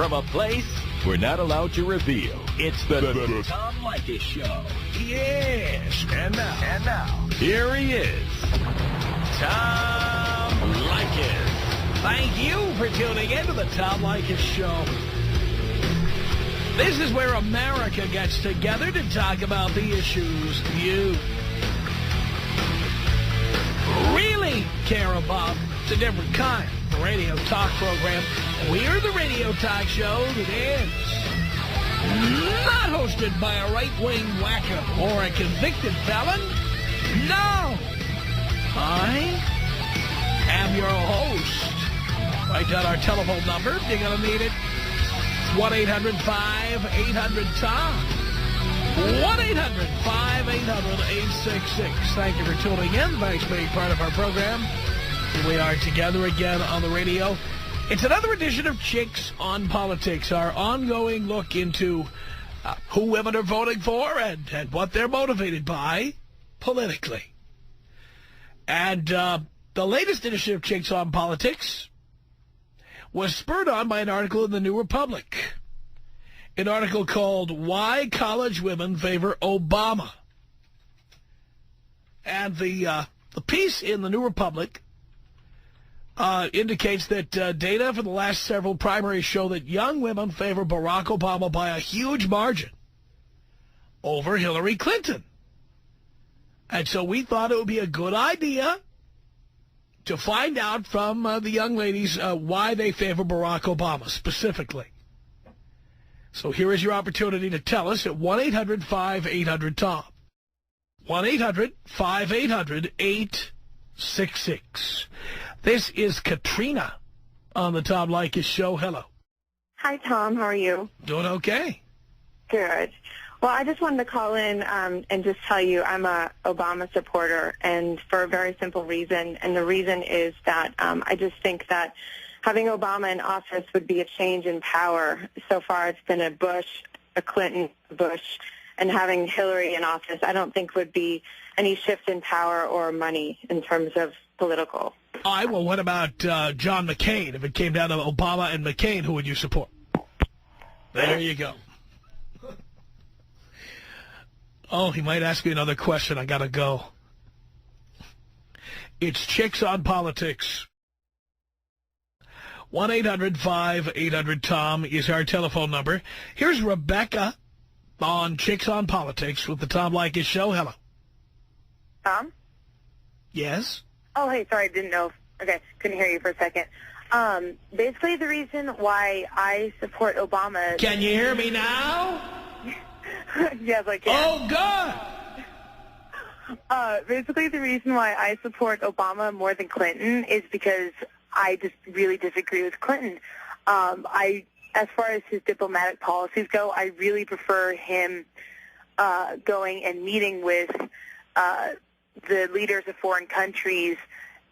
from a place we're not allowed to reveal. It's the Tom Leykis Show. Yes. And now, here he is, Tom Leykis. Thank you for tuning in to the Tom Leykis Show. This is where America gets together to talk about the issues you really care about. It's a different kind of radio talk program. We're the radio talk show that is not hosted by a right-wing wacko or a convicted felon. No! I am your host. Write down our telephone number. You're going to need it. 1-800-5800-TOM. 1-800-5800-866. Thank you for tuning in. Thanks for being part of our program. Here we are together again on the radio. It's another edition of Chicks on Politics, our ongoing look into who women are voting for and what they're motivated by politically. And the latest edition of Chicks on Politics was spurred on by an article in the New Republic. An article called Why College Women Favor Obama. And the piece in the New Republic indicates that data for the last several primaries show that young women favor Barack Obama by a huge margin over Hillary Clinton. And so we thought it would be a good idea to find out from the young ladies why they favor Barack Obama specifically. So here is your opportunity to tell us at 1-800-5800-TOM. 1-800-5800-866. This is Katrina on the Tom Leykis Show. Hello. Hi, Tom. How are you? Doing okay. Good. Well, I just wanted to call in and just tell you I'm a Obama supporter, and for a very simple reason. And the reason is that I just think that having Obama in office would be a change in power. So far it's been a Bush, a Clinton, Bush, and having Hillary in office I don't think would be any shift in power or money in terms of political. All right, well, what about John McCain? If it came down to Obama and McCain, who would you support? There you go. Oh, he might ask me another question. I got to go. It's Chicks on Politics. 1-800-5800-TOM is our telephone number. Here's Rebecca on Chicks on Politics with the Tom Leykis Show. Hello. Tom? Yes? Oh, hey, sorry, I didn't know. Okay, couldn't hear you for a second. Basically, the reason why I support Obama... Can you hear me now? Yes, I can. Oh, good! Basically, the reason why I support Obama more than Clinton is because I just really disagree with Clinton. As far as his diplomatic policies go, I really prefer him going and meeting with the leaders of foreign countries.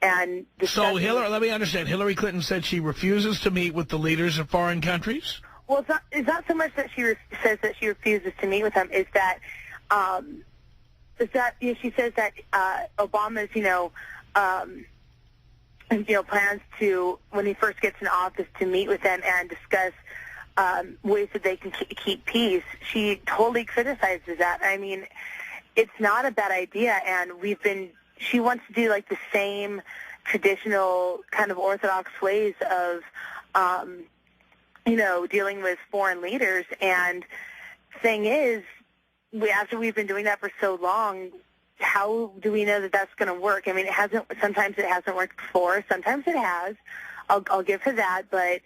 And so, Hillary, let me understand. Hillary Clinton said she refuses to meet with the leaders of foreign countries? Well, it's not so much that she says that she refuses to meet with them. Is that she says that Obama's, plans to, when he first gets in office, to meet with them and discuss ways that they can keep peace. She totally criticizes that. I mean, it's not a bad idea, and she wants to do like the same traditional kind of orthodox ways of, dealing with foreign leaders. And thing is, after we've been doing that for so long, how do we know that that's going to work? I mean, sometimes it hasn't worked before. Sometimes it has. I'll give her that. But,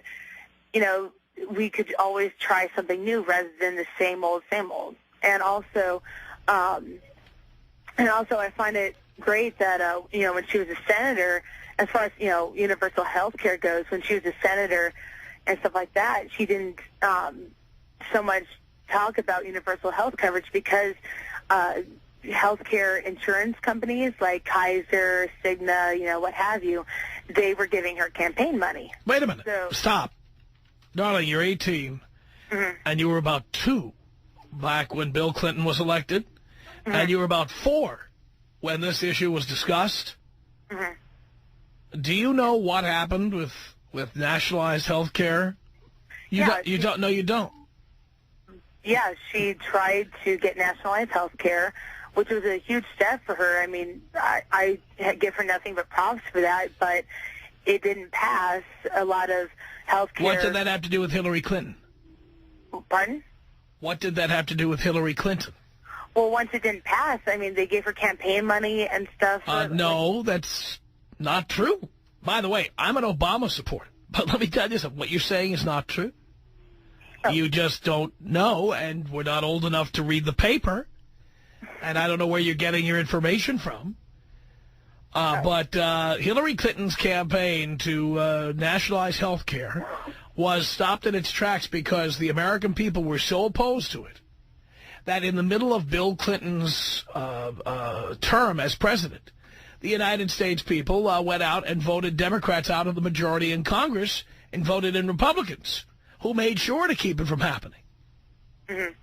we could always try something new rather than the same old, same old. And also I find it great that, when she was a senator, as far as, universal health care goes, when she was a senator and stuff like that, she didn't so much talk about universal health coverage because healthcare insurance companies like Kaiser, Cigna, what have you, they were giving her campaign money. Wait a minute. Stop. Darling, you're 18, and you were about 2 back when Bill Clinton was elected, and you were about 4 when this issue was discussed. Do you know what happened with nationalized health care You don't? No, you don't. Yeah, she tried to get nationalized health care, which was a huge step for her. I mean, I give her nothing but props for that, but it didn't pass. A lot of health care... What did that have to do with Hillary Clinton? Pardon? What did that have to do with Hillary Clinton? Well, once it didn't pass, I mean, they gave her campaign money and stuff. No, that's not true. By the way, I'm an Obama supporter. But let me tell you something. What you're saying is not true. Oh. You just don't know, and we're not old enough to read the paper. And I don't know where you're getting your information from. But Hillary Clinton's campaign to nationalize health care was stopped in its tracks because the American people were so opposed to it that in the middle of Bill Clinton's term as president, the United States people went out and voted Democrats out of the majority in Congress and voted in Republicans, who made sure to keep it from happening. Mm-hmm.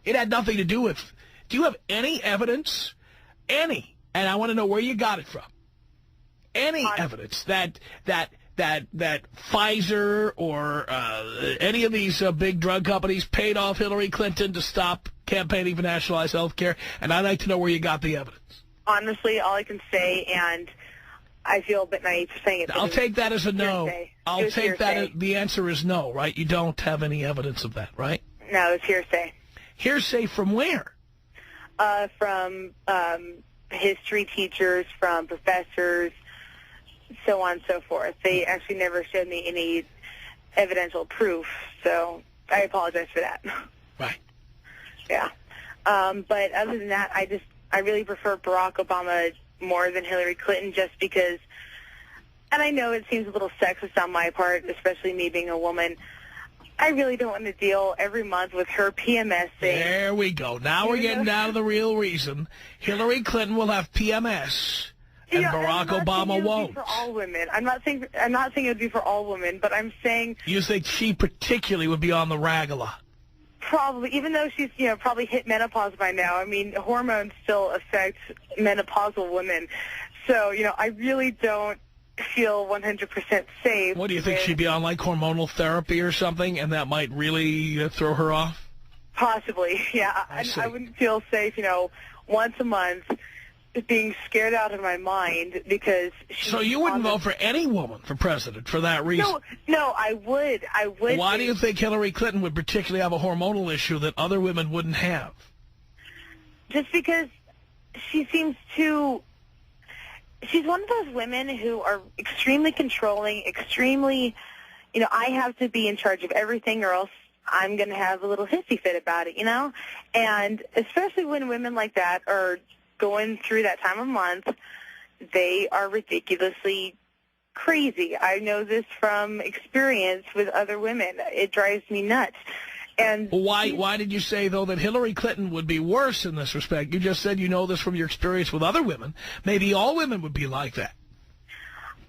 It had nothing to do with... Do you have any evidence? Any. And I want to know where you got it from. Any evidence that Pfizer or any of these big drug companies paid off Hillary Clinton to stop campaigning for nationalized health care? And I'd like to know where you got the evidence. Honestly, all I can say, and I feel a bit naive for saying it. I'll take that as a no. I'll take that as the answer is no, right? You don't have any evidence of that, right? No, it's hearsay. Hearsay from where? From history teachers, from professors, so on and so forth. They actually never showed me any evidential proof, so I apologize for that. Right. Yeah. But other than that, I really prefer Barack Obama more than Hillary Clinton just because, and I know it seems a little sexist on my part, especially me being a woman, I really don't want to deal every month with her PMS thing. There we go. Now we're getting down to the real reason. Hillary Clinton will have PMS, and Barack Obama won't. For all women. I'm not saying it would be for all women, but I'm saying... You think she particularly would be on the rag a lot? Probably, even though she's, probably hit menopause by now. I mean, hormones still affect menopausal women. So, I really don't feel 100% safe. What, do you think she'd be on, like, hormonal therapy or something, and that might really throw her off? Possibly, yeah. I wouldn't feel safe, once a month being scared out of my mind because she's... So you wouldn't vote for any woman for president for that reason? No, I would. Why do you think Hillary Clinton would particularly have a hormonal issue that other women wouldn't have? Just because she seems to... She's one of those women who are extremely controlling, extremely, I have to be in charge of everything or else I'm going to have a little hissy fit about it, And especially when women like that are going through that time of month, they are ridiculously crazy. I know this from experience with other women. It drives me nuts. And why did you say, though, that Hillary Clinton would be worse in this respect? You just said you know this from your experience with other women. Maybe all women would be like that.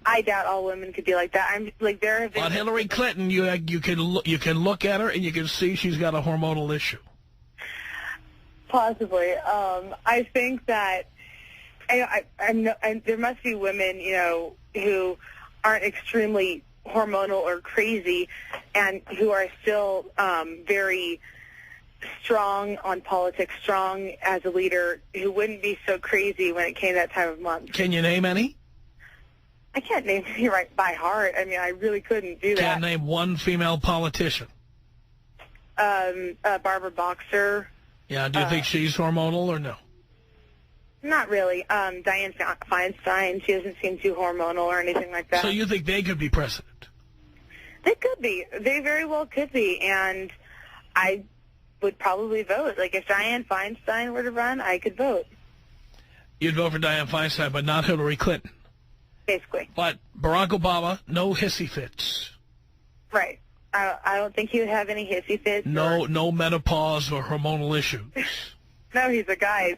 I doubt all women could be like that. There have been... On Hillary Clinton, you can look at her and you can see she's got a hormonal issue. Possibly. I think that there must be women, who aren't extremely hormonal or crazy and who are still very strong on politics, strong as a leader, who wouldn't be so crazy when it came that time of month. Can you name any? I can't name any right by heart. I mean, I really couldn't do that. Can't name one female politician? Barbara Boxer. Yeah, do you think she's hormonal or no? Not really. Dianne Feinstein, she doesn't seem too hormonal or anything like that. So you think they could be president? They could be. They very well could be, and I would probably vote. Like, if Dianne Feinstein were to run, I could vote. You'd vote for Dianne Feinstein, but not Hillary Clinton? Basically. But Barack Obama, no hissy fits. Right. I don't think he would have any hissy fits. No menopause or hormonal issues. No, he's a guy.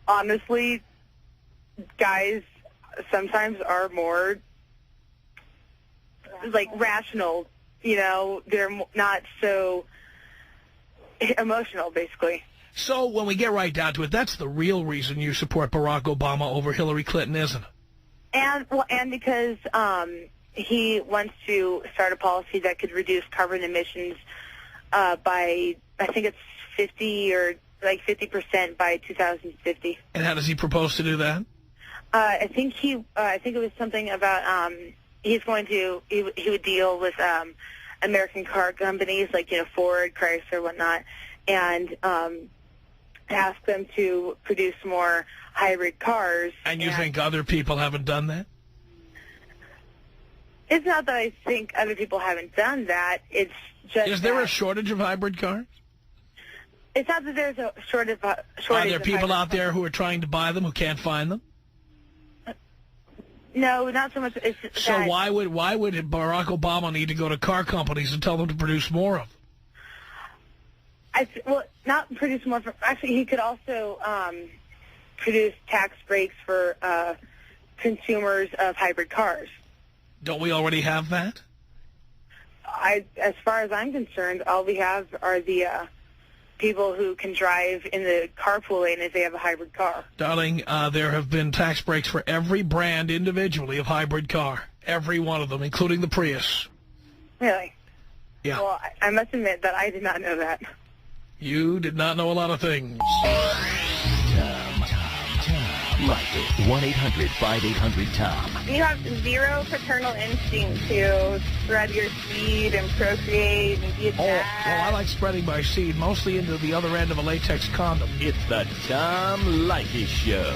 Honestly, guys sometimes are more, rational. They're not so emotional, basically. So when we get right down to it, that's the real reason you support Barack Obama over Hillary Clinton, isn't it? And because he wants to start a policy that could reduce carbon emissions by, I think it's 50% by 2050. And how does he propose to do that? I think it was something about he would deal with American car companies like Ford, Chrysler, whatnot, and ask them to produce more hybrid cars. And you think other people haven't done that? It's not that I think other people haven't done that. It's just Is there a shortage of hybrid cars? It's not that there's a shortage. Are there people out there who are trying to buy them who can't find them? No, not so much. So why would Barack Obama need to go to car companies and tell them to produce more of them? Well, not produce more. Actually, he could also produce tax breaks for consumers of hybrid cars. Don't we already have that? As far as I'm concerned, all we have are the people who can drive in the carpool lane if they have a hybrid car. Darling, there have been tax breaks for every brand individually of hybrid car. Every one of them, including the Prius. Really? Yeah. Well, I must admit that I did not know that. You did not know a lot of things. Leykis, 1-800-5800-TOM. You have zero paternal instinct to spread your seed and procreate and be a dad. Well, I like spreading my seed, mostly into the other end of a latex condom. It's the Tom Leykis Show.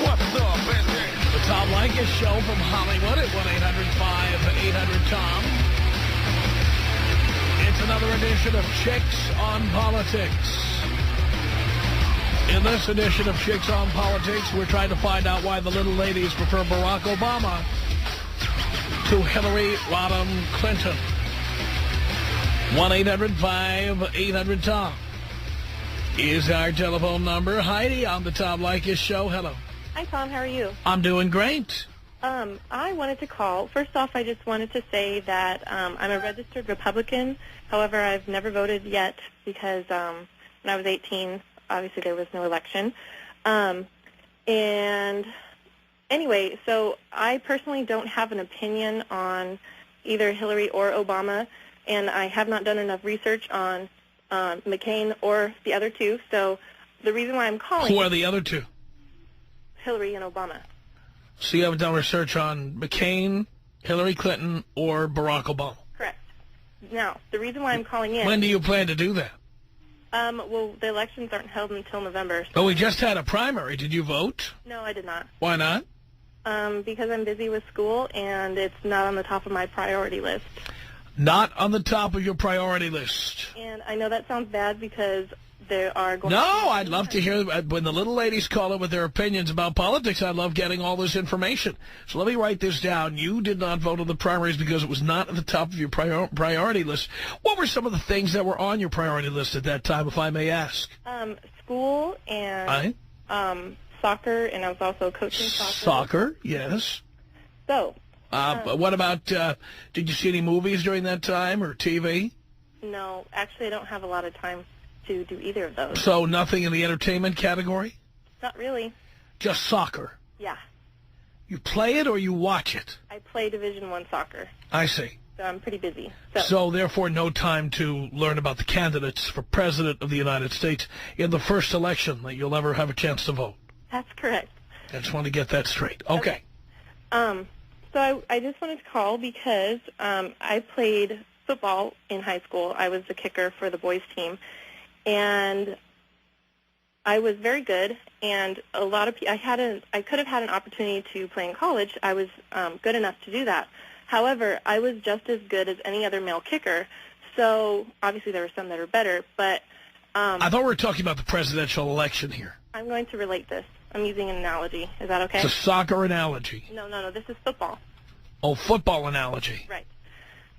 What's up, baby? The Tom Leykis Show from Hollywood at 1-800-5800-TOM. It's another edition of Chicks on Politics. In this edition of Chicks on Politics, we're trying to find out why the little ladies prefer Barack Obama to Hillary Rodham Clinton. 1-800-5800-TOM is our telephone number. Heidi on the Tom Leykis Show. Hello. Hi, Tom. How are you? I'm doing great. I wanted to call. First off, I just wanted to say that I'm a registered Republican. However, I've never voted yet because when I was 18, obviously there was no election. And anyway, so I personally don't have an opinion on either Hillary or Obama, and I have not done enough research on McCain or the other two. So the reason why I'm calling... Who are the other two? Hillary and Obama. So you haven't done research on McCain, Hillary Clinton, or Barack Obama? Correct. Now, the reason why I'm calling in... When do you plan to do that? Well, the elections aren't held until November. So But we just had a primary. Did you vote? No, I did not. Why not? Because I'm busy with school, and it's not on the top of my priority list. Not on the top of your priority list. And I know that sounds bad because there are going No, to be I'd love to hear, when the little ladies call in with their opinions about politics, I love getting all this information. So let me write this down. You did not vote in the primaries because it was not at the top of your priority list. What were some of the things that were on your priority list at that time, if I may ask? School and soccer, and I was also coaching soccer. Soccer, yes. So. What about, did you see any movies during that time or TV? No, actually I don't have a lot of time to do either of those. So nothing in the entertainment category? Not really. Just soccer? Yeah. You play it or you watch it? I play Division I soccer. I see. So I'm pretty busy. So therefore no time to learn about the candidates for President of the United States in the first election that you'll ever have a chance to vote. That's correct. I just want to get that straight. Okay. So I just wanted to call because I played football in high school. I was the kicker for the boys team. And I was very good, and a lot of people, I could have had an opportunity to play in college. I was good enough to do that. However, I was just as good as any other male kicker. So obviously there were some that are better, but I thought we were talking about the presidential election here. I'm going to relate this. I'm using an analogy. Is that okay? It's a soccer analogy. No. This is football. Oh, football analogy. Right.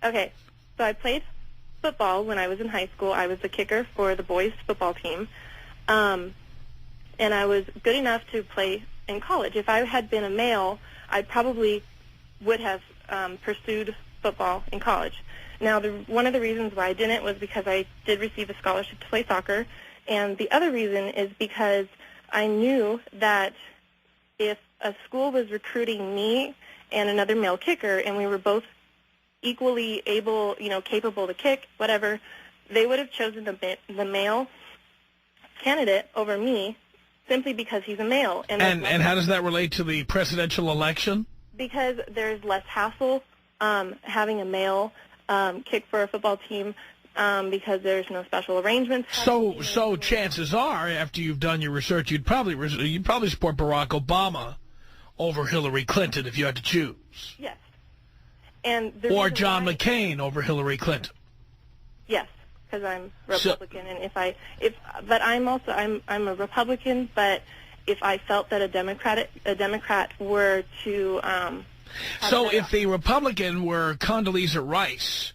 Okay. So I played football when I was in high school. I was the kicker for the boys' football team. And I was good enough to play in college. If I had been a male, I probably would have pursued football in college. Now, one of the reasons why I didn't was because I did receive a scholarship to play soccer, and the other reason is because I knew that if a school was recruiting me and another male kicker, and we were both equally able, capable to kick, whatever, they would have chosen the male candidate over me simply because he's a male. And how does that relate to the presidential election? Because there's less hassle having a male kick for a football team because there's no special arrangements. So chances are, after you've done your research, you'd probably support Barack Obama over Hillary Clinton if you had to choose. Yes. And or John McCain over Hillary Clinton. Yes, because I'm Republican, and but I'm a Republican. But if I felt that a Democrat were to, so if the Republican were Condoleezza Rice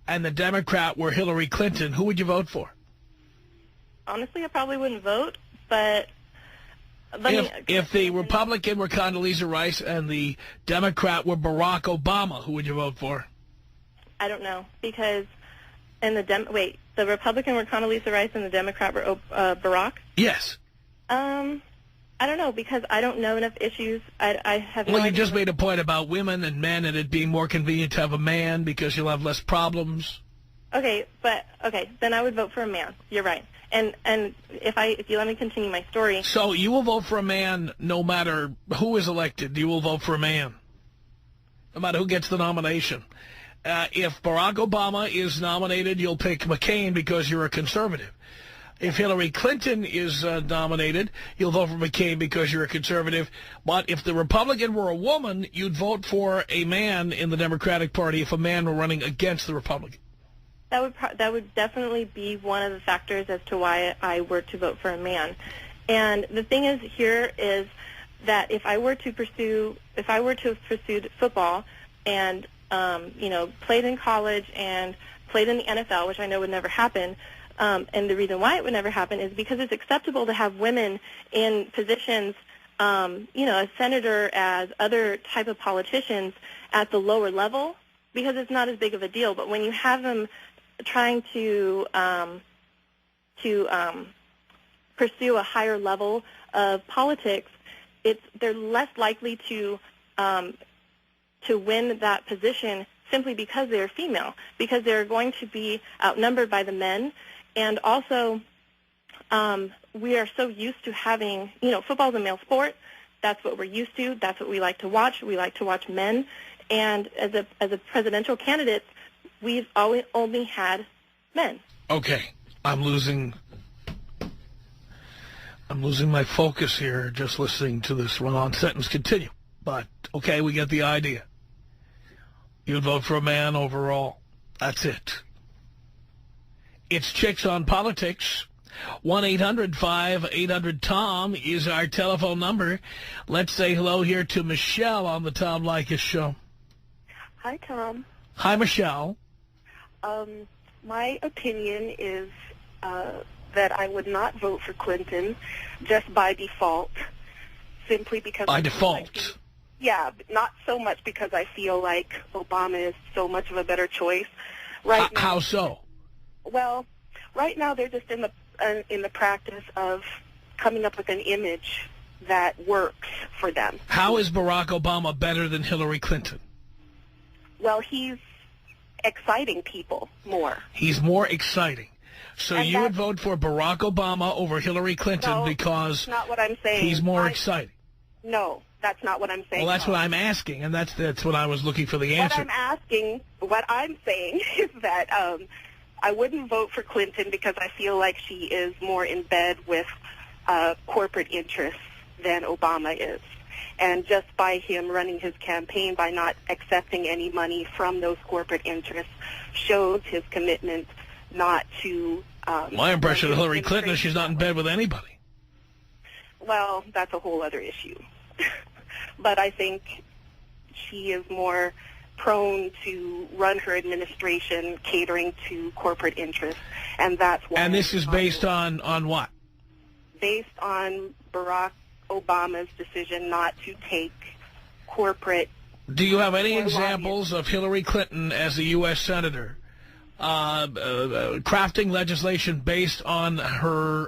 and the Democrat were Hillary Clinton, who would you vote for? Honestly, I probably wouldn't vote, but if the Republican were Condoleezza Rice and the Democrat were Barack Obama, who would you vote for? I don't know, because the Republican were Condoleezza Rice and the Democrat were Barack? Yes. I don't know, because I don't know enough issues. I have. Well, you just made a point about women and men and it being more convenient to have a man because you'll have less problems. Okay, then I would vote for a man. You're right. And if you let me continue my story. So you will vote for a man no matter who is elected. You will vote for a man, no matter who gets the nomination. If Barack Obama is nominated, you'll pick McCain because you're a conservative. If Hillary Clinton is nominated, you'll vote for McCain because you're a conservative. But if the Republican were a woman, you'd vote for a man in the Democratic Party if a man were running against the Republican. That would definitely be one of the factors as to why I were to vote for a man. And the thing is here is that if I were to have pursued football and played in college and played in the NFL, which I know would never happen, and the reason why it would never happen is because it's acceptable to have women in positions, as senator, as other type of politicians at the lower level, because it's not as big of a deal. But when you have them trying to pursue a higher level of politics, they're less likely to win that position simply because they're female, because they're going to be outnumbered by the men. And also, we are so used to having, football is a male sport. That's what we're used to. That's what we like to watch. We like to watch men. And as a presidential candidate, we've always only had men. Okay, I'm losing my focus here just listening to this run-on sentence continue. But, okay, we get the idea. You'd vote for a man overall. That's it. It's Chicks on Politics. 1-800-5800-TOM is our telephone number. Let's say hello here to Michelle on the Tom Leykis Show. Hi, Tom. Hi, Michelle. My opinion is that I would not vote for Clinton just by default, simply because... By default? Yeah, not so much because I feel like Obama is so much of a better choice. Right now, how so? Well, right now they're just in the practice of coming up with an image that works for them. How is Barack Obama better than Hillary Clinton? Well, he's exciting people more. He's more exciting. So you would vote for Barack Obama over Hillary Clinton because that's not what I'm saying. He's more exciting. No, that's not what I'm saying. Well, that's what I'm asking, and that's what I was looking for the answer. What I'm saying is that I wouldn't vote for Clinton because I feel like she is more in bed with corporate interests than Obama is. And just by him running his campaign, by not accepting any money from those corporate interests, shows his commitment not to... My impression of Hillary Clinton is she's not in bed with anybody. Well, that's a whole other issue. But I think she is more prone to run her administration catering to corporate interests, and that's why... And this is based on what? Based on Barack Obama's decision not to take corporate... Do you have any examples of Hillary Clinton as a U.S. Senator crafting legislation based on her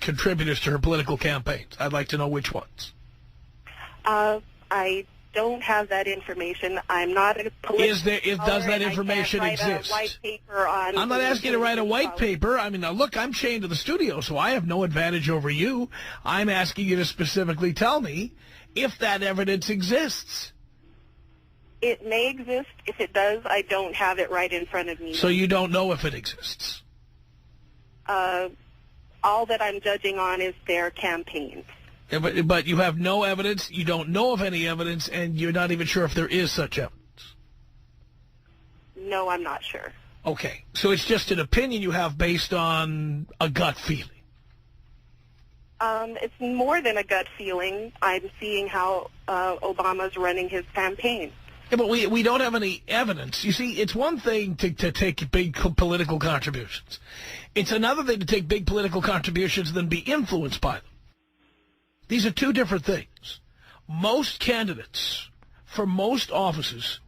contributors to her political campaigns? I'd like to know which ones. I don't have that information. I'm not a political Does that information exist? A white paper on. I'm not asking you to write a white paper. I mean, now look, I'm chained to the studio, so I have no advantage over you. I'm asking you to specifically tell me if that evidence exists. It may exist. If it does, I don't have it right in front of me. So you don't know if it exists? All that I'm judging on is their campaigns. Yeah, but you have no evidence, you don't know of any evidence, and you're not even sure if there is such evidence. No, I'm not sure. Okay, so it's just an opinion you have based on a gut feeling. It's more than a gut feeling. I'm seeing how Obama's running his campaign. Yeah, but we don't have any evidence. You see, it's one thing to take big political contributions. It's another thing to take big political contributions and then be influenced by them. These are two different things. Most candidates for most offices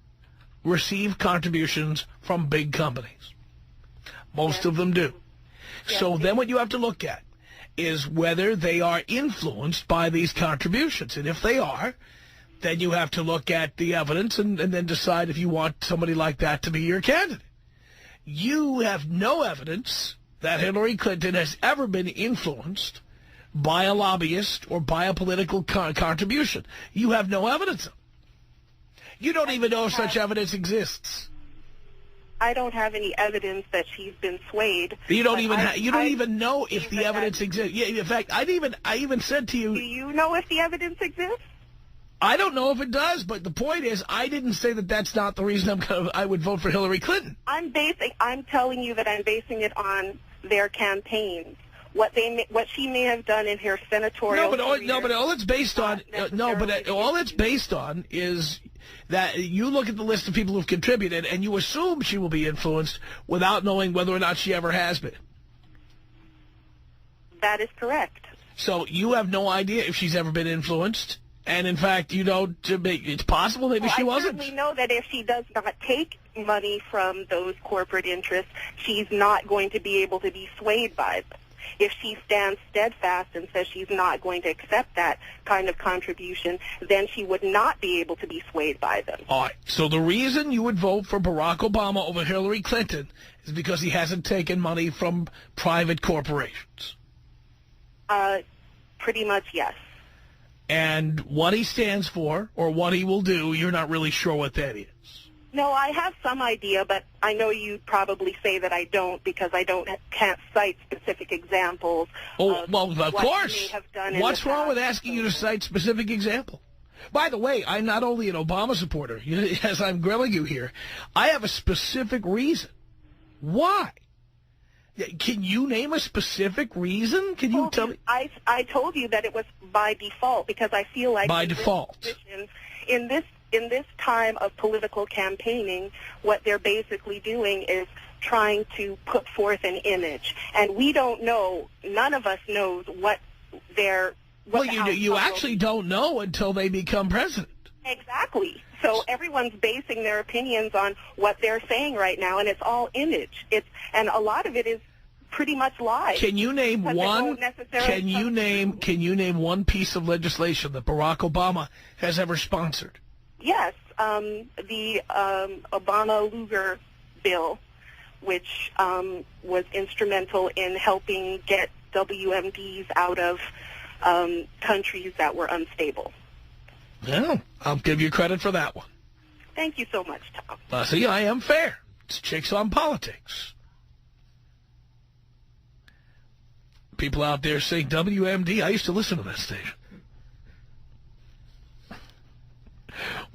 receive contributions from big companies. Most of them do. So then what you have to look at is whether they are influenced by these contributions. And if they are, then you have to look at the evidence and then decide if you want somebody like that to be your candidate. You have no evidence that Hillary Clinton has ever been influenced by a lobbyist or by a political contribution. You have no evidence of it. You don't even know if such evidence exists. I don't have any evidence that she's been swayed. You don't even know if the evidence exists. Yeah, in fact, I even said to you. Do you know if the evidence exists? I don't know if it does, but the point is, I didn't say that that's not the reason I would vote for Hillary Clinton. I'm telling you that I'm basing it on their campaigns. What she may have done in her senatorial career. But all it's based on all it's based on is that you look at the list of people who've contributed and you assume she will be influenced without knowing whether or not she ever has been. That is correct. So you have no idea if she's ever been influenced, and in fact, you don't. It's possible maybe she wasn't. I certainly know that if she does not take money from those corporate interests, she's not going to be able to be swayed by them. If she stands steadfast and says she's not going to accept that kind of contribution, then she would not be able to be swayed by them. All right. So the reason you would vote for Barack Obama over Hillary Clinton is because he hasn't taken money from private corporations. Pretty much, yes. And what he stands for or what he will do, you're not really sure what that is. No, I have some idea, but I know you probably say that I don't because I can't cite specific examples. Oh, well, of course. She may have done What's wrong with asking you to cite specific example? By the way, I'm not only an Obama supporter, as I'm grilling you here, I have a specific reason. Why? Can you name a specific reason? Can you tell me? I told you that it was by default because I feel like by default. In this time of political campaigning, what they're basically doing is trying to put forth an image. And we don't know, none of us knows what their... Well, you actually don't know until they become president. Exactly. So everyone's basing their opinions on what they're saying right now, and it's all image. And a lot of it is pretty much lies. Can you name one? Can you name one piece of legislation that Barack Obama has ever sponsored? Yes, the Obama-Lugar bill, which was instrumental in helping get WMDs out of countries that were unstable. Well, I'll give you credit for that one. Thank you so much, Tom. See, I am fair. It's Chicks on Politics. People out there saying WMD, I used to listen to that station.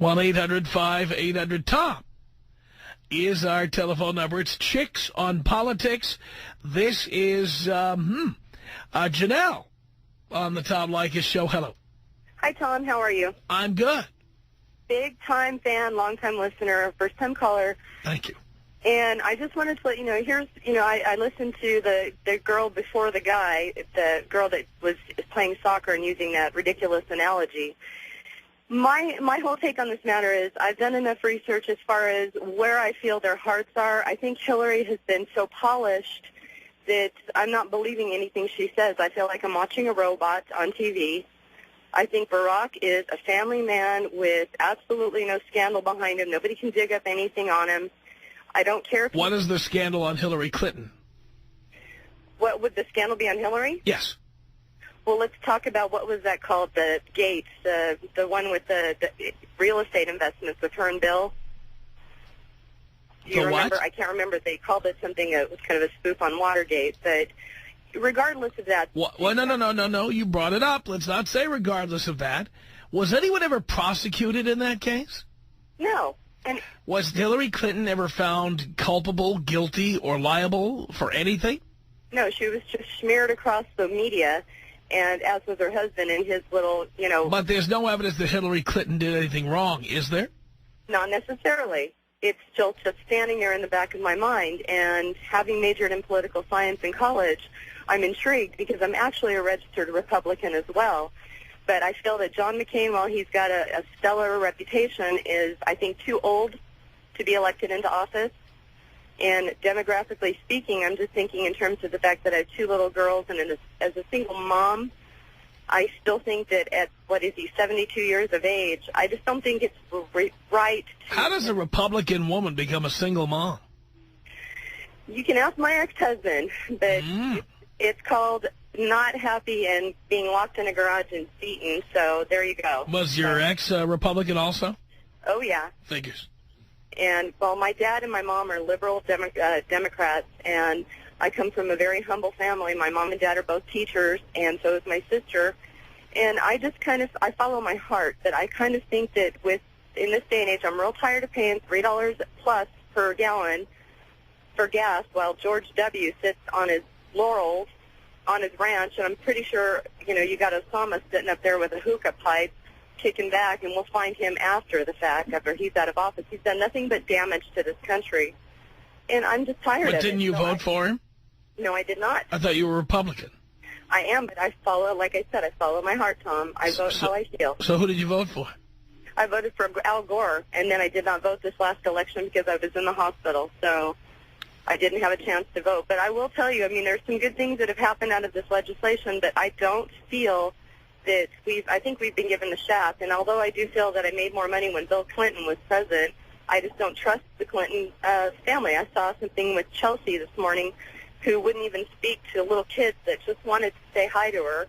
1-800-5800-TOM is our telephone number. It's Chicks on Politics. This is Janelle on the Tom Leykis Show. Hello. Hi, Tom. How are you? I'm good. Big-time fan, long-time listener, first-time caller. Thank you. And I just wanted to let you know, I listened to the girl before the guy, the girl that was playing soccer and using that ridiculous analogy. My whole take on this matter is I've done enough research as far as where I feel their hearts are. I think Hillary has been so polished that I'm not believing anything she says. I feel like I'm watching a robot on TV. I think Barack is a family man with absolutely no scandal behind him. Nobody can dig up anything on him. I don't care if... What is the scandal on Hillary Clinton? What would the scandal be on Hillary? Yes. Well, let's talk about what was that called, the Gates, the one with the real estate investments with her and Bill. Do you remember? What? I can't remember. They called it something. It was kind of a spoof on Watergate. But regardless of that... Well, no. You brought it up. Let's not say regardless of that. Was anyone ever prosecuted in that case? No. And was Hillary Clinton ever found culpable, guilty, or liable for anything? No, she was just smeared across the media, and as was her husband and his little, But there's no evidence that Hillary Clinton did anything wrong, is there? Not necessarily. It's still just standing there in the back of my mind, and having majored in political science in college, I'm intrigued because I'm actually a registered Republican as well. But I feel that John McCain, while he's got a stellar reputation, is, I think, too old to be elected into office. And demographically speaking, I'm just thinking in terms of the fact that I have two little girls, and as a single mom, I still think that at, 72 years of age, I just don't think it's right. How does a Republican woman become a single mom? You can ask my ex-husband, but it's called not happy and being locked in a garage and beaten, so there you go. Was your ex Republican also? Oh, yeah. Figures. And, well, my dad and my mom are liberal Democrats, and I come from a very humble family. My mom and dad are both teachers, and so is my sister. And I just I follow my heart, that I kind of think that in this day and age, I'm real tired of paying $3 plus per gallon for gas while George W. sits on his laurels on his ranch, and I'm pretty sure, you got Osama sitting up there with a hookah pipe kicking back, and we'll find him after the fact, after he's out of office. He's done nothing but damage to this country, and I'm just tired of it. But didn't you vote for him? No, I did not. I thought you were a Republican. I am, but I follow, like I said, I follow my heart, Tom. I vote how I feel. So who did you vote for? I voted for Al Gore, and then I did not vote this last election because I was in the hospital, so I didn't have a chance to vote. But I will tell you, there's some good things that have happened out of this legislation, but I don't feel that I think we've been given the shaft. And although I do feel that I made more money when Bill Clinton was president, I just don't trust the Clinton family. I saw something with Chelsea this morning, who wouldn't even speak to little kids that just wanted to say hi to her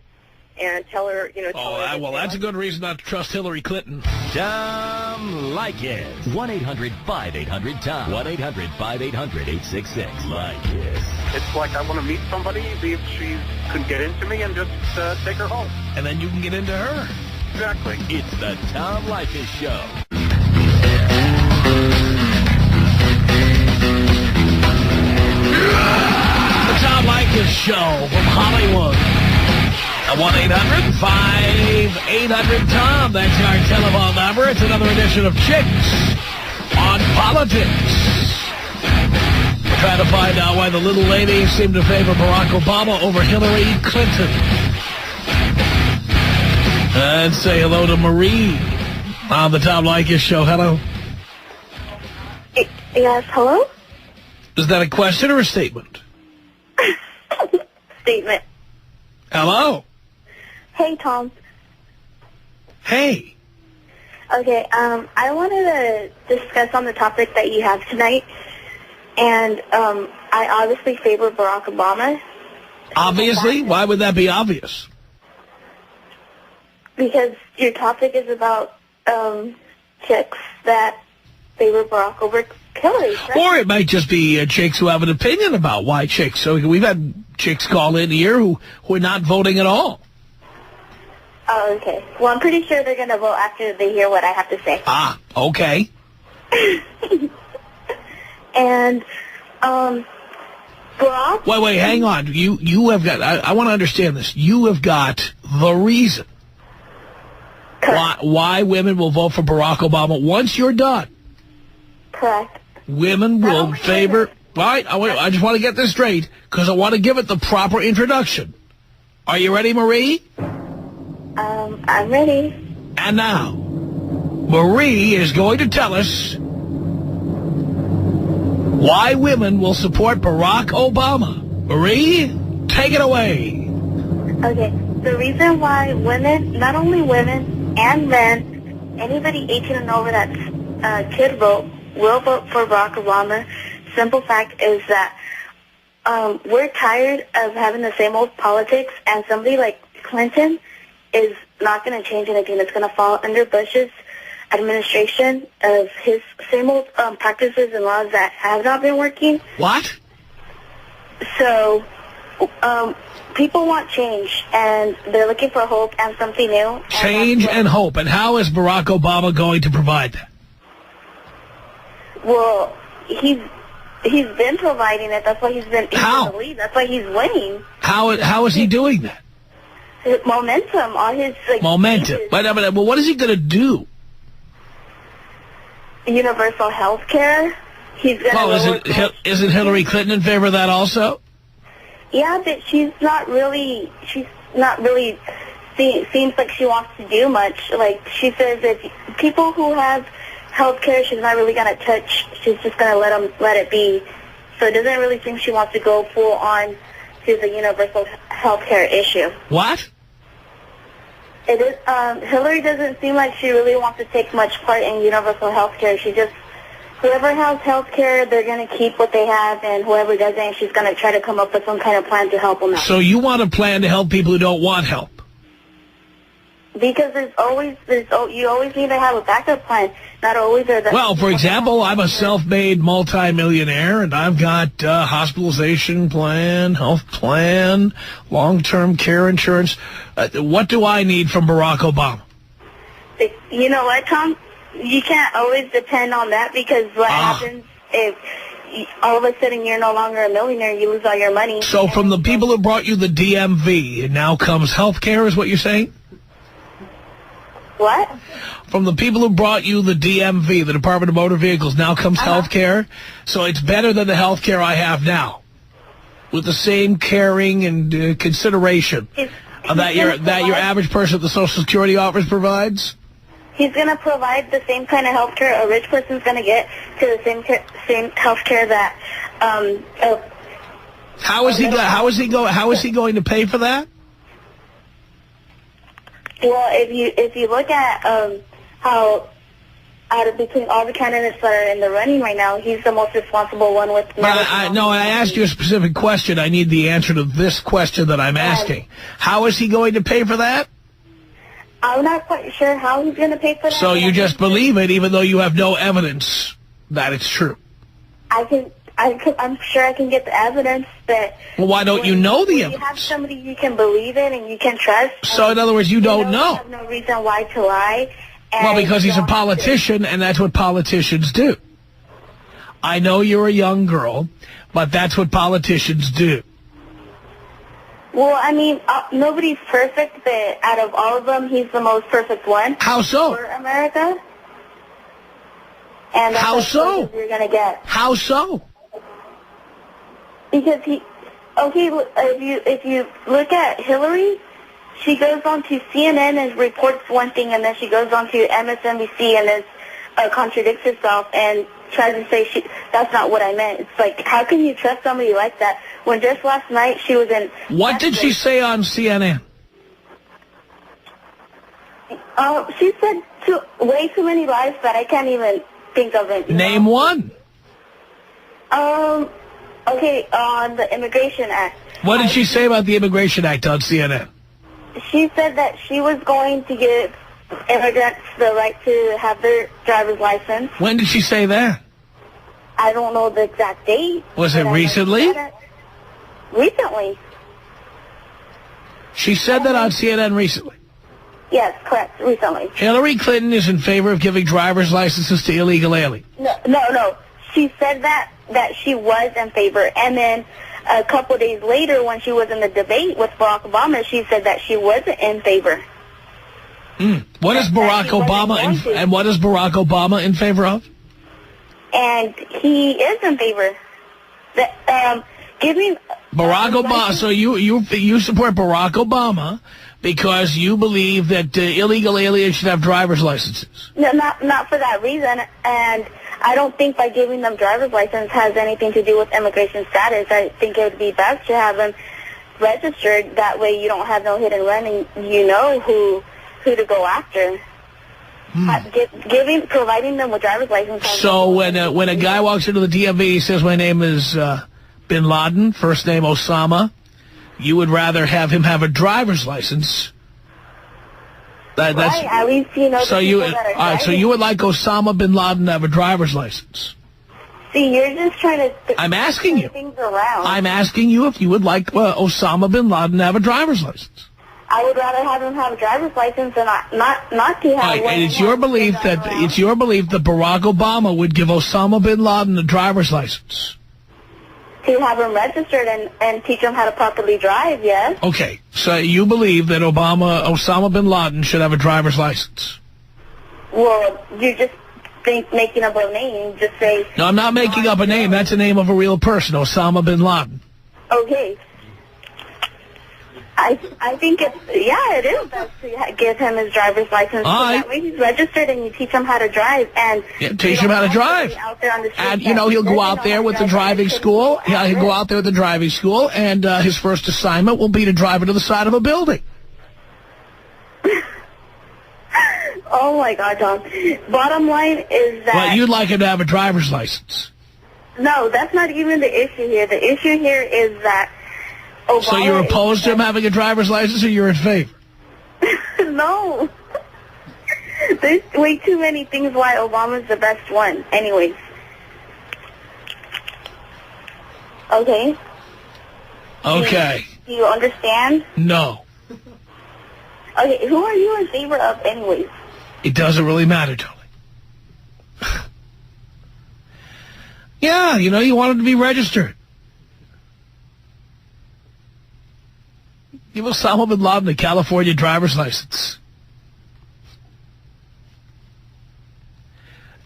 and tell her, well, that's a good reason not to trust Hillary Clinton. Tom Leykis. 1-800-5800-TOM. 1-800-5800-866. Leykis. It's like I want to meet somebody, see if she could get into me, and just take her home. And then you can get into her. Exactly. It's the Tom Leykis Show. The Tom Leykis Show from Hollywood. 1-800-5800-TOM. That's our telephone number. It's another edition of Chicks on Politics. We're trying to find out why the little ladies seem to favor Barack Obama over Hillary Clinton. And say hello to Marie on the Tom Leykis Show. Hello. Yes, hello? Is that a question or a statement? Statement. Hello. Hey, Tom. Hey. Okay, I wanted to discuss on the topic that you have tonight, and I obviously favor Barack Obama. Obviously? Why would that be obvious? Because your topic is about chicks that favor Barack over Hillary, right? Or it might just be chicks who have an opinion about why chicks. So we've had chicks call in here who are not voting at all. Oh, okay. Well, I'm pretty sure they're going to vote after they hear what I have to say. Ah, okay. And, Barack... Wait, hang on. You have got... I want to understand this. You have got the reason why women will vote for Barack Obama once you're done. Correct. Women will favor... Right? I just want to get this straight because I want to give it the proper introduction. Are you ready, Marie? I'm ready. And now, Marie is going to tell us why women will support Barack Obama. Marie, take it away. Okay. the reason why women, not only women and men, anybody 18 and over that's could vote, will vote for Barack Obama. Simple fact is that we're tired of having the same old politics, and somebody like Clinton is not going to change anything. It's going to fall under Bush's administration of his same old practices and laws that have not been working. What? So people want change, and they're looking for hope and something new. Change and hope. And how is Barack Obama going to provide that? Well, he's been providing it. That's why he's been in the lead. That's why he's winning. How is he doing that? His momentum on his momentum. But what is he going to do? Universal health care. He's going to. Isn't Hillary Clinton in favor of that also? Yeah, but she's not really. Seems like she wants to do much. Like she says, if people who have health care, she's not really going to touch. She's just going to let it be. So it doesn't really seem she wants to go full on to the universal health care issue. What? It is. Hillary doesn't seem like she really wants to take much part in universal health care. She just, whoever has health care, they're going to keep what they have, and whoever doesn't, she's going to try to come up with some kind of plan to help them out. So you want a plan to help people who don't want help? Because you always need to have a backup plan. Not always are the. Well, for example, I'm a self-made multimillionaire, and I've got hospitalization plan, health plan, long-term care insurance. What do I need from Barack Obama? You know what, Tom? You can't always depend on that, because what happens if all of a sudden you're no longer a millionaire, you lose all your money. So from the people who brought you the DMV, now comes health care, is what you're saying? What? From the people who brought you the DMV, the Department of Motor Vehicles, now comes health care. So it's better than the health care I have now, with the same caring and consideration that your average person at the Social Security office provides. He's going to provide the same kind of health care a rich person's going to get to the same health care that. How is he going to pay for that? Well, if you look at how out of between all the candidates that are in the running right now, he's the most responsible one with. I asked you a specific question. I need the answer to this question that I'm asking. How is he going to pay for that? I'm not quite sure how he's going to pay for that. So you just believe it, even though you have no evidence that it's true. I'm sure I can get the evidence, but... Well, why don't you know the evidence? You have somebody you can believe in and you can trust. So, in other words, you don't know. You have no reason why to lie. Well, because he's a politician, and that's what politicians do. I know you're a young girl, but that's what politicians do. Well, I mean, nobody's perfect, but out of all of them, he's the most perfect one. How so? For America. And that's how so? You're going to get. How so? Because if you look at Hillary, she goes on to CNN and reports one thing, and then she goes on to MSNBC and then contradicts herself and tries to say that's not what I meant. It's like, how can you trust somebody like that when just last night she was in... What did she say on CNN? She said way too many lies that I can't even think of it. Name one. Okay, on the Immigration Act. What did she say about the Immigration Act on CNN? She said that she was going to give immigrants the right to have their driver's license. When did she say that? I don't know the exact date. Was it recently? Recently. She said that on CNN recently? Yes, correct, recently. Hillary Clinton is in favor of giving driver's licenses to illegal aliens. No. She said that she was in favor, and then a couple days later when she was in the debate with Barack Obama, she said that she wasn't in favor. What is Barack Obama in favor of? And he is in favor. Giving Barack Obama. So you support Barack Obama because you believe that illegal aliens should have driver's licenses. No, not for that reason. And I don't think by giving them driver's license has anything to do with immigration status. I think it would be best to have them registered. That way you don't have no hit and run, and you know who to go after. Providing them with driver's license. So when a guy walks into the DMV, he says, my name is Bin Laden, first name Osama, you would rather have him have a driver's license. That's, right, at least you know so you, all right, so you would like Osama Bin Laden to have a driver's license. See, you're just trying to... I'm asking you. Things around. I'm asking you if you would like Osama Bin Laden to have a driver's license. I would rather have him have a driver's license than not to have one. And it's your belief that Barack Obama would give Osama Bin Laden a driver's license. To have him registered and teach him how to properly drive, yes. Okay, so you believe that Osama Bin Laden should have a driver's license? Well, you just making up a name. Just say... No, I'm not making up a name. That's the name of a real person, Osama Bin Laden. Okay. I think it is best to give him his driver's license. So that way he's registered and you teach him how to drive. And teach him how to drive. And, he'll go out there with the driving school. Yeah, he'll go out there with the driving school, and his first assignment will be to drive into the side of a building. Oh, my God, Tom. Bottom line is that... Well, you'd like him to have a driver's license. No, that's not even the issue here. The issue here is that Obama... So you're opposed to him having a driver's license, or you're in favor? No. There's way too many things why Obama's the best one. Anyways. Okay. Okay. Do you understand? No. Okay, who are you in favor of anyways? It doesn't really matter, Tony. Yeah, you want him to be registered. Give Osama Bin Laden a California driver's license.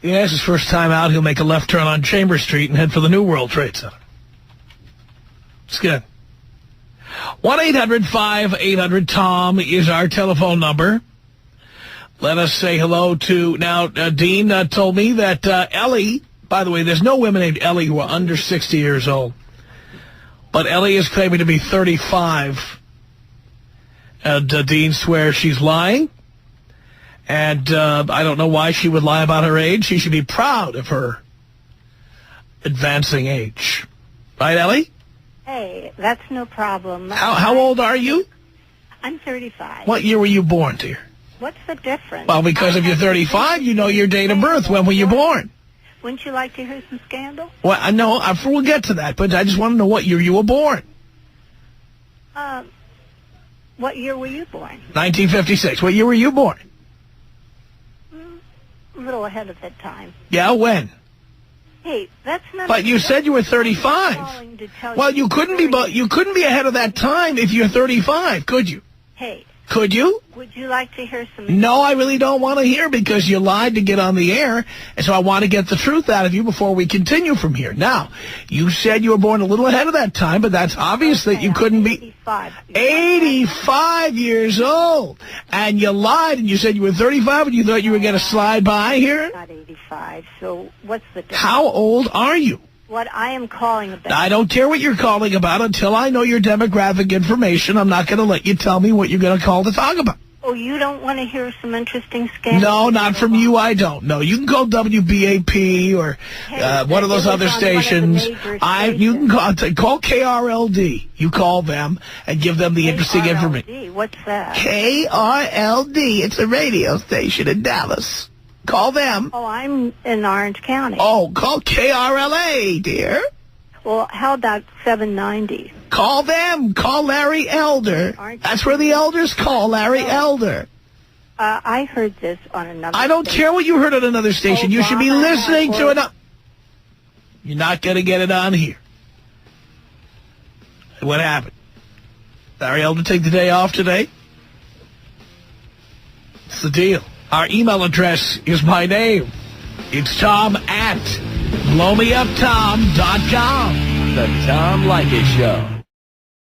Yeah, it's his first time out. He'll make a left turn on Chambers Street and head for the New World Trade Center. It's good. 1-800-5800-TOM is our telephone number. Let us say hello to... Now, Dean told me that Ellie... By the way, there's no women named Ellie who are under 60 years old. But Ellie is claiming to be 35. And Dean swears she's lying. And I don't know why she would lie about her age. She should be proud of her advancing age. Right, Ellie? Hey, that's no problem. How old are you? I'm 35. What year were you born, dear? What's the difference? Well, because if you're 35, you know your date of birth. When were you born? Wouldn't you like to hear some scandal? Well, I know. We'll get to that, but I just want to know what year you were born. What year were you born? 1956. What year were you born? A little ahead of that time. Yeah, when? Hey, that's not... But you said you were 35. Well, you couldn't be ahead of that time if you're 35, could you? Hey. Could you? Would you like to hear some... No, I really don't want to hear because you lied to get on the air, and so I want to get the truth out of you before we continue from here. Now, you said you were born a little ahead of that time, but that's obvious that you couldn't be... 85. 85 years old. And you lied, and you said you were 35, and you thought you were going to slide by here? Not 85, so what's the difference? How old are you? What I am calling about... I don't care what you're calling about. Until I know your demographic information, I'm not going to let you tell me what you're going to call to talk about. Oh, you don't want to hear some interesting scandals? No, not from you, I don't. No, you can call WBAP or one of those other stations. You can call KRLD. You call them and give them the interesting information. What's that? KRLD. It's a radio station in Dallas. Call them. Oh, I'm in Orange County. Oh, call KRLA, dear. Well, how about 790? Call them. Call Larry Elder. That's where the elders call Larry Elder. I heard this on another I don't station. care what you heard on another station. You should be listening to it. You're not going to get it on here. What happened? Larry Elder take the day off today? What's the deal? Our email address is my name. It's Tom@blowmeuptom.com. The Tom Leykis Show.